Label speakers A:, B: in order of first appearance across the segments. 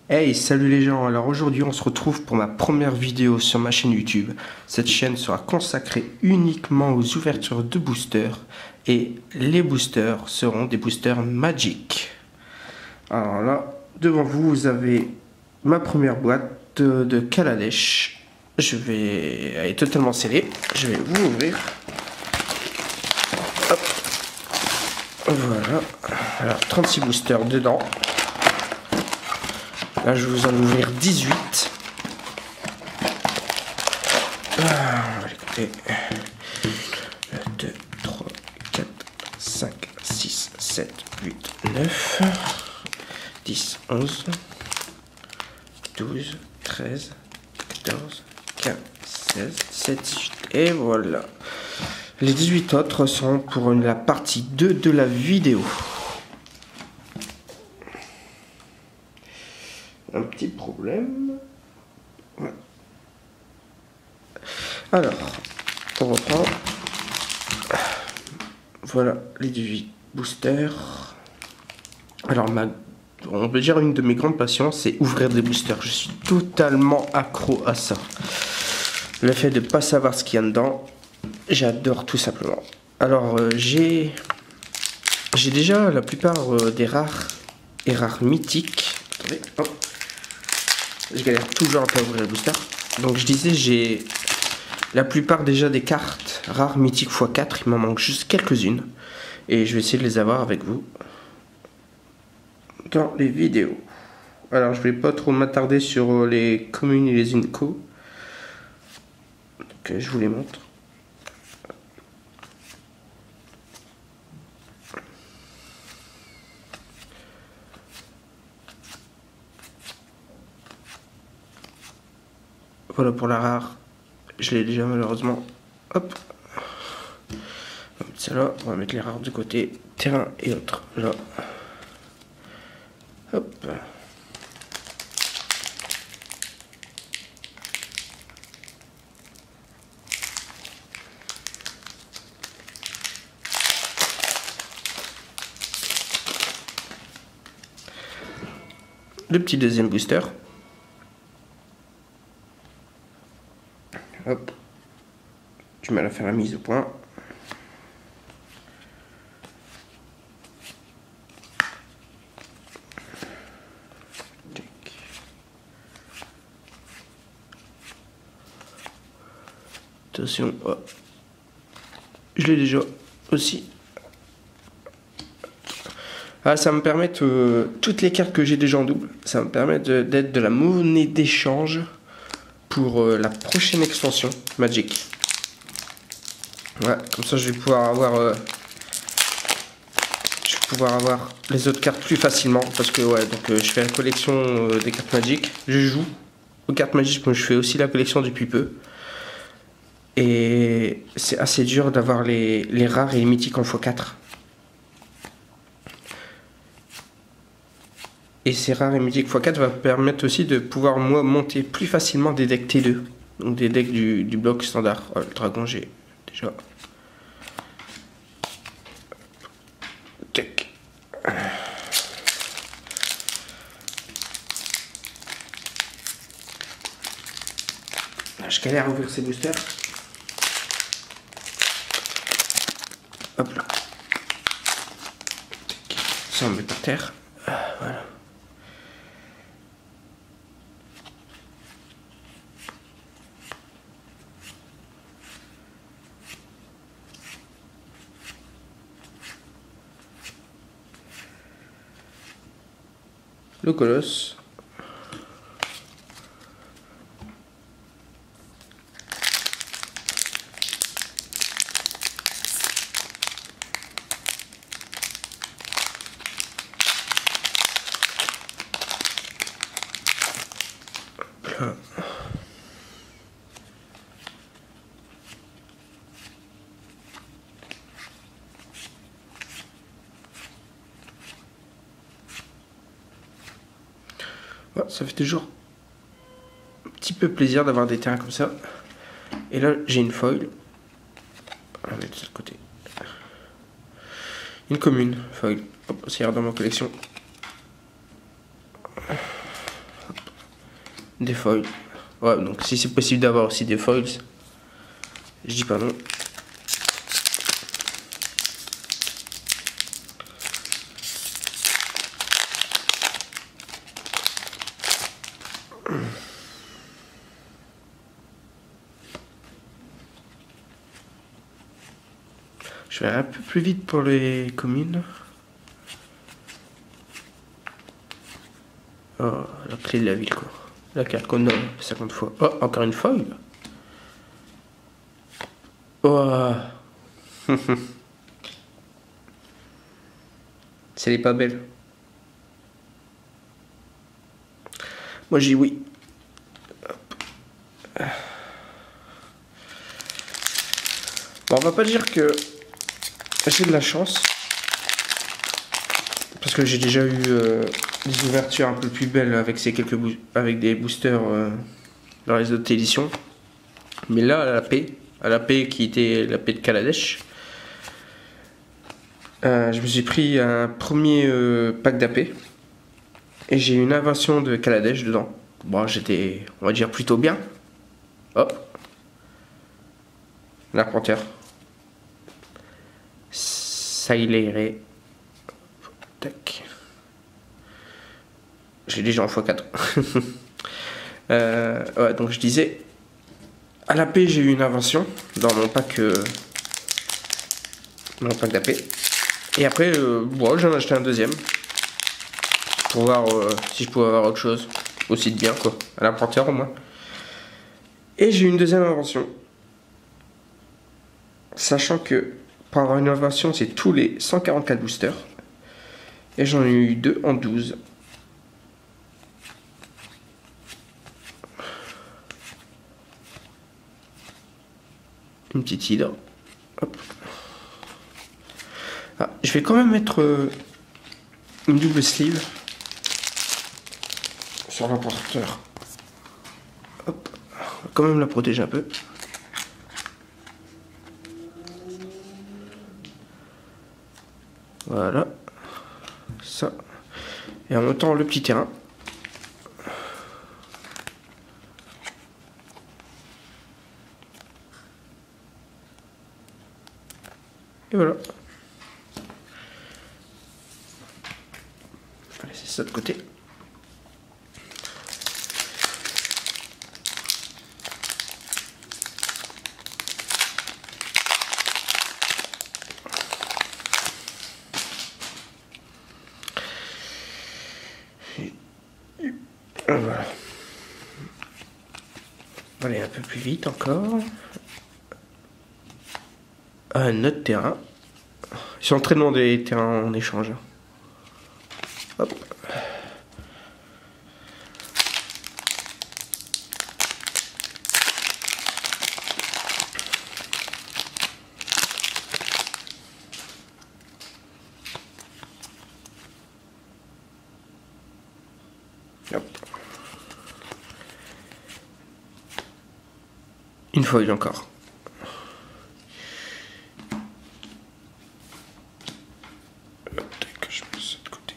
A: Hey, salut les gens, alors aujourd'hui on se retrouve pour ma première vidéo sur ma chaîne YouTube. Cette chaîne sera consacrée uniquement aux ouvertures de boosters et les boosters seront des boosters Magic. Alors là, devant vous, vous avez ma première boîte de Kaladesh. Elle est totalement scellée, je vais vous ouvrir. Hop. Voilà, alors 36 boosters dedans. Là, je vais vous en ouvrir 18. On va l'écouter. 2, 3, 4, 5, 6, 7, 8, 9, 10, 11, 12, 13, 14, 15, 16, 17, 18. Et voilà. Les 18 autres sont pour la partie 2 de la vidéo. Un petit problème. Ouais. Alors, on reprend. Voilà les 18 boosters. Alors, on peut dire une de mes grandes passions, c'est ouvrir des boosters. Je suis totalement accro à ça. Le fait de ne pas savoir ce qu'il y a dedans, j'adore tout simplement. Alors, j'ai déjà la plupart des rares et rares mythiques. Attendez, hop. Je galère toujours un peu à ouvrir le booster. Donc je disais, j'ai la plupart déjà des cartes rares mythiques x4. Il m'en manque juste quelques-unes. Et je vais essayer de les avoir avec vous dans les vidéos. Alors je vais pas trop m'attarder sur les communes et les Inco. Donc je vous les montre. Voilà pour la rare. Je l'ai déjà malheureusement. Hop. Celle-là, on va mettre les rares de côté. Terrain et autres. Là. Hop. Le petit deuxième booster. Hop. Du mal à faire la mise au point. Attention, oh. Je l'ai déjà aussi. Ah, ça me permet toutes les cartes que j'ai déjà en double, ça me permet d'être de la monnaie d'échange pour la prochaine extension Magic. Ouais, comme ça je vais pouvoir avoir les autres cartes plus facilement parce que ouais, donc je fais la collection des cartes Magic, je joue aux cartes Magic, mais je fais aussi la collection depuis peu. Et c'est assez dur d'avoir les rares et les mythiques en x4. Et ces rares et mythiques x4 va permettre aussi de pouvoir moi monter plus facilement des decks T2. Donc des decks du bloc standard. Oh, le dragon j'ai déjà. Deck. Je galère à ouvrir ces boosters. Hop là. Ça on met par terre. Voilà. Le colosse. Là. Ouais, ça fait toujours un petit peu plaisir d'avoir des terrains comme ça. Et là, j'ai une foil. On va mettre de ce côté. Une commune foil. Hop, c'est dans ma collection. des foils. Ouais, donc si c'est possible d'avoir aussi des foils, je dis pas non. Je vais un peu plus vite pour les communes. Oh, la clé de la ville, quoi. La carte qu'on a 50 fois. Oh, encore une foil. Oh. C'est les pas belles. Moi, j'ai oui. Bon, on va pas dire que j'ai de la chance. Parce que j'ai déjà eu des ouvertures un peu plus belles avec ces avec des boosters dans les autres éditions. Mais là, à la paix qui était la paix de Kaladesh, je me suis pris un premier pack d'AP. Et j'ai eu une invasion de Kaladesh dedans. Bon, j'étais, on va dire, plutôt bien. Hop. L'arpenteur. Ça il est. Tac. J'ai déjà en x4. Ouais, donc je disais, à la paix j'ai eu une invention dans mon pack d'AP. Et après, bon, j'en ai acheté un deuxième pour voir si je pouvais avoir autre chose aussi de bien, quoi, à l'importeur au moins. Et j'ai eu une deuxième invention, sachant que pour avoir une invention c'est tous les 144 boosters. Et j'en ai eu 2 en 12. Une petite hydre. Hop. Ah, je vais quand même mettre une double sleeve sur l'emporteur. Hop. On va quand même la protéger un peu. Voilà. Ça. Et en même temps le petit terrain. Et voilà. On va laisser ça de côté. Voilà. On va aller un peu plus vite encore. Un autre terrain. Ils sont très loin des terrains en échange. Hop. Hop. Une foil encore. Je mets ça de côté.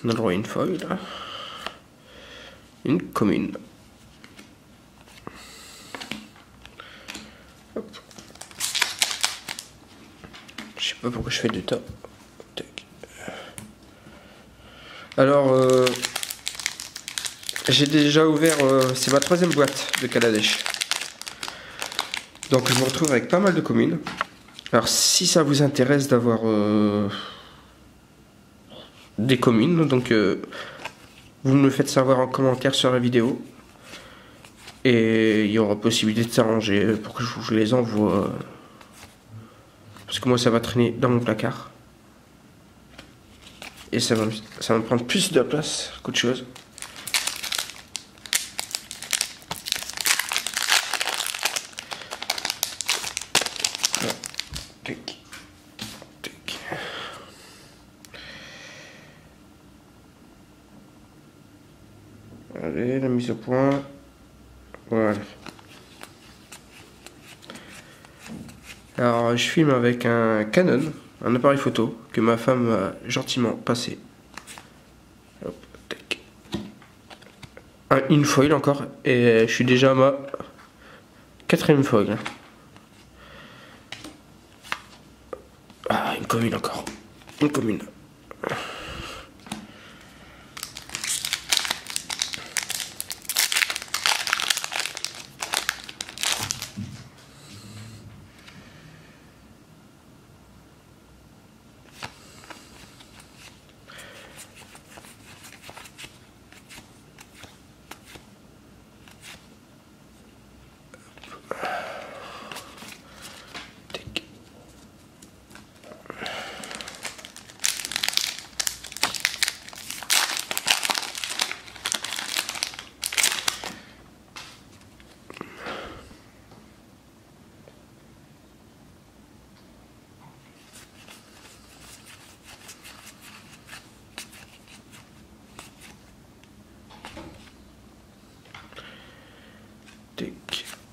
A: On a le droit à une foil là. Une commune. Hop. Je sais pas pourquoi je fais deux tas. Alors, j'ai déjà ouvert, c'est ma 3e boîte de Kaladesh. Donc je me retrouve avec pas mal de communes. Alors si ça vous intéresse d'avoir des communes, donc vous me le faites savoir en commentaire sur la vidéo. Et il y aura possibilité de s'arranger pour que je vous les envoie. Parce que moi ça va traîner dans mon placard. Et ça va me prendre plus de place qu'autre chose. Tac. Tac. Allez, la mise au point. Voilà. Alors, je filme avec un Canon, un appareil photo que ma femme m'a gentiment passé. Hop, tac. une foil encore. Et je suis déjà à ma 4e foil. Ah, une commune encore. Une commune.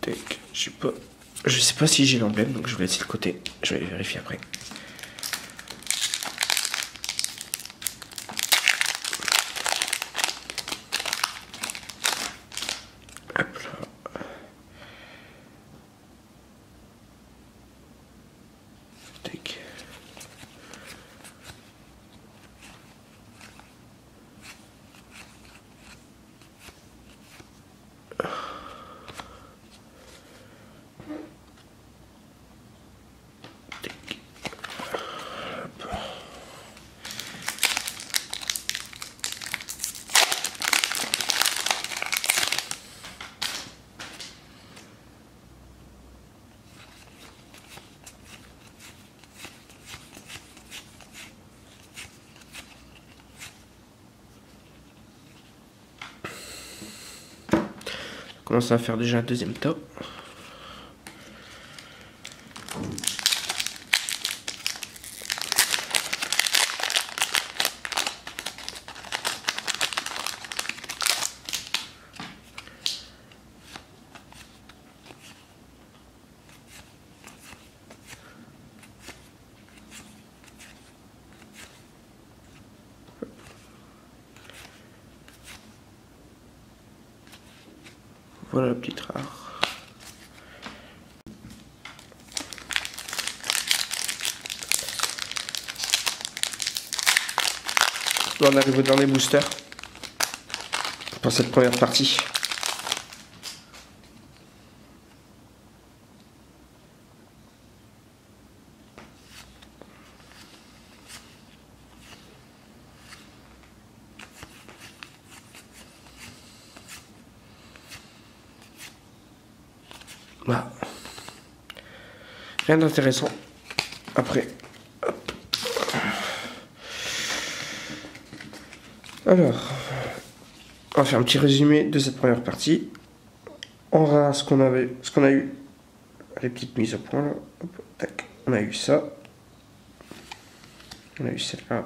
A: Tac. Je sais pas si j'ai l'emblème, donc je vais laisser de côté. Je vais vérifier après. Hop là. Tac. Commence à faire déjà un deuxième top. Voilà la petite rare. Là, on arrive au dernier booster pour cette première partie. Voilà. Rien d'intéressant. Après. Hop. Alors, on va faire un petit résumé de cette première partie. En rare, ce qu'on a eu, les petites mises au point là. Hop, tac. On a eu ça. On a eu celle-là.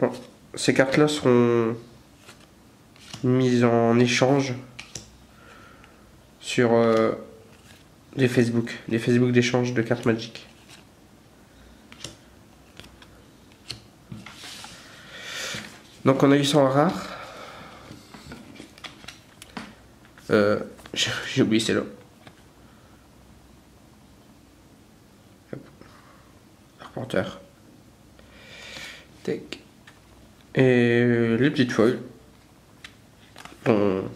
A: Bon, ces cartes-là seront mises en échange sur des Facebook d'échange de cartes Magic. Donc on a eu ça en rare. J'ai oublié celle-là. Arpenteur. Tac. Et les petites foils. Bon,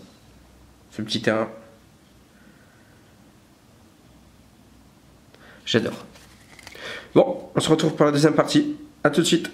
A: ce petit terrain. J'adore. Bon, on se retrouve pour la deuxième partie. À tout de suite.